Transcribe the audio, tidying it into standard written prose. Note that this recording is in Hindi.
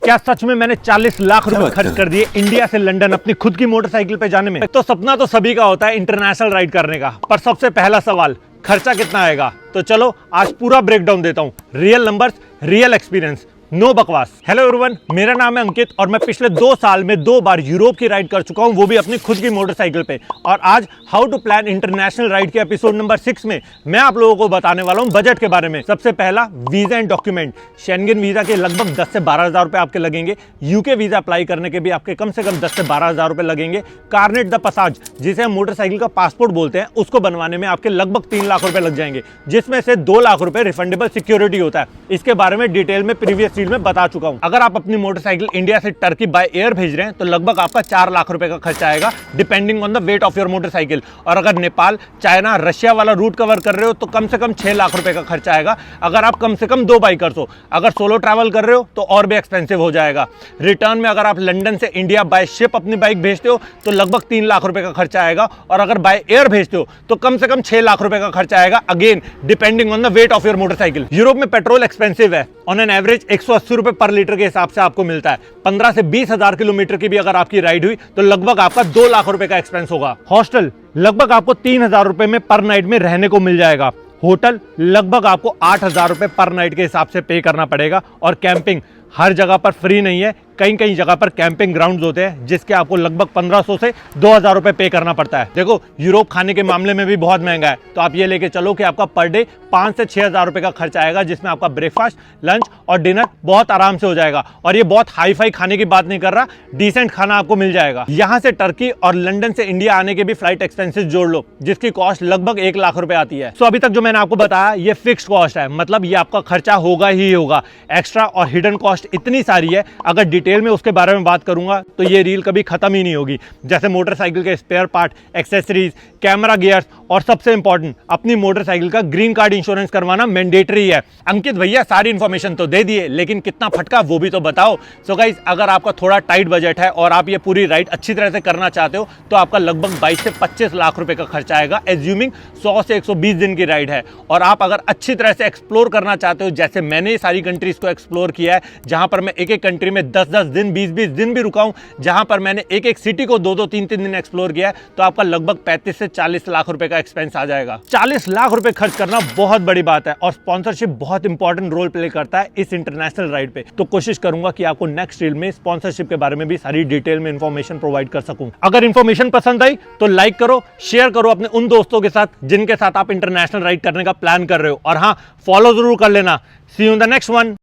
क्या सच में मैंने 40 लाख रुपए खर्च कर दिए इंडिया से लंदन अपनी खुद की मोटरसाइकिल पे जाने में? तो सपना तो सभी का होता है इंटरनेशनल राइड करने का, पर सबसे पहला सवाल खर्चा कितना आएगा? तो चलो आज पूरा ब्रेकडाउन देता हूँ, real numbers, real experience, no बकवास। हेलो एवरीवन, मेरा नाम है अंकित और मैं पिछले 2 साल में 2 बार यूरोप की राइड कर चुका हूं, वो भी अपनी खुद की मोटरसाइकिल पे। और आज how to plan international ride के एपिसोड नंबर 6 में मैं आप लोगों को बताने वाला हूं बजट के बारे में। सबसे पहला, visa and document. Schengen visa के लगभग 10 से 12 हजार रुपए आपके लगेंगे। यूके वीजा अप्लाई करने के भी आपके कम से कम 10 से 12 हजार रुपए लगेंगे। कार्नेट द पसाज, जिसे हम मोटरसाइकिल का पासपोर्ट बोलते हैं, उसको बनवाने में आपके लगभग 3 लाख रुपए लग जाएंगे, जिसमें से 2 लाख रुपए रिफंडेबल सिक्योरिटी होता है। इसके बारे में डिटेल में प्रीवियस रील में बता चुका हूं। अगर आप अपनी मोटरसाइकिल इंडिया से टर्की बाय एयर भेज रहे हैं तो लगभग आपका 4 लाख रुपए का खर्चा आएगा, depending on the weight of your motorcycle. और अगर नेपाल, चाइना, रशिया वाला रूट कवर कर रहे हो तो कम से कम 6 लाख रुपए का खर्चा आएगा, अगर आप कम से कम 2 बाइकर्स हो। अगर सोलो ट्रैवल कर रहे हो तो और भी एक्सपेंसिव हो जाएगा। रिटर्न में अगर आप लंदन से इंडिया बाय शिप अपनी बाइक भेजते हो तो लगभग 3 लाख रुपए का खर्चा आएगा, और अगर बाय एयर भेजते हो तो कम से कम 6 लाख रुपए का खर्चा आएगा, again depending on the weight of your motorcycle. Europe में पेट्रोल एक्सपेंसिव है, ऑन एन एवरेज 180 रुपए पर लीटर के हिसाब से आपको मिलता है। 15 से 20 हजार किलोमीटर की भी अगर आपकी राइड हुई तो लगभग आपका 2 लाख रुपए का एक्सपेंस होगा। हॉस्टल लगभग आपको 3 हजार रुपए में पर नाइट में रहने को मिल जाएगा। होटल लगभग आपको 8 हजार रुपए पर नाइट के हिसाब से पे करना पड़ेगा। और कैंपिंग हर जगह पर फ्री नहीं है, कई कई जगह पर कैंपिंग ग्राउंड्स होते हैं जिसके आपको लगभग 1500 से 2000 रुपए पे करना पड़ता है। देखो, यूरोप खाने के मामले में भी बहुत महंगा है, तो आप ये लेके चलो कि आपका पर डे 5 से 6 हजार रुपए का खर्चा आएगा, जिसमें आपका ब्रेकफास्ट, लंच और डिनर बहुत आराम से हो जाएगा। और ये बहुत हाई फाई खाने की बात नहीं कर रहा, डिसेंट खाना आपको मिल जाएगा। यहाँ से टर्की और लंदन से इंडिया आने के भी फ्लाइट एक्सपेंसेस जोड़ लो, जिसकी कॉस्ट लगभग 1 लाख रुपए आती है। सो अभी तक जो मैंने आपको बताया ये फिक्स्ड कॉस्ट है, मतलब ये आपका खर्चा होगा ही होगा। एक्स्ट्रा और हिडन कॉस्ट इतनी सारी है, अगर डिटेल में उसके बारे में बात करूंगा तो ये रील कभी खत्म ही नहीं होगी। जैसे मोटरसाइकिल के spare part, accessories, camera gears, और सबसे इंपॉर्टेंट, अपनी मोटरसाइकिल का ग्रीन कार्ड इंश्योरेंस करवाना मैंडेटरी है। अंकित भैया सारी इंफॉर्मेशन तो दे दिए, लेकिन कितना फटका वो भी तो बताओ। सो गाइस, अगर आपका थोड़ा टाइट बजट है और आप ये पूरी राइड अच्छी तरह से करना चाहते हो तो आपका लगभग 22 से 25 लाख रुपए का खर्चा आएगा, एज्यूमिंग 100 से 120 दिन की राइड है। और आप अगर अच्छी तरह से एक्सप्लोर करना चाहते हो, जैसे मैंने सारी कंट्रीज को एक्सप्लोर किया है, जहां पर मैं एक एक कंट्री में 10-10 दिन, 20-20 दिन भी रुका हूं, जहां पर मैंने एक एक सिटी को 2-2, 3-3 दिन एक्सप्लोर किया है, तो आपका लगभग 35 से 40 लाख रुपए का एक्सपेंस आ जाएगा। 40 लाख रुपए खर्च करना बहुत बड़ी बात है, और स्पॉन्सरशिप बहुत इंपॉर्टेंट रोल प्ले करता है इस इंटरनेशनल राइड पे। तो कोशिश करूंगा कि आपको नेक्स्ट रील में स्पॉन्सरशिप के बारे में भी सारी डिटेल में इंफॉर्मेशन प्रोवाइड कर सकूं। अगर इंफॉर्मेशन पसंद आई तो लाइक करो, शेयर करो अपने उन दोस्तों के साथ जिनके साथ आप इंटरनेशनल राइड करने का प्लान कर रहे हो, और हाँ, फॉलो जरूर कर लेना। See you in the next one.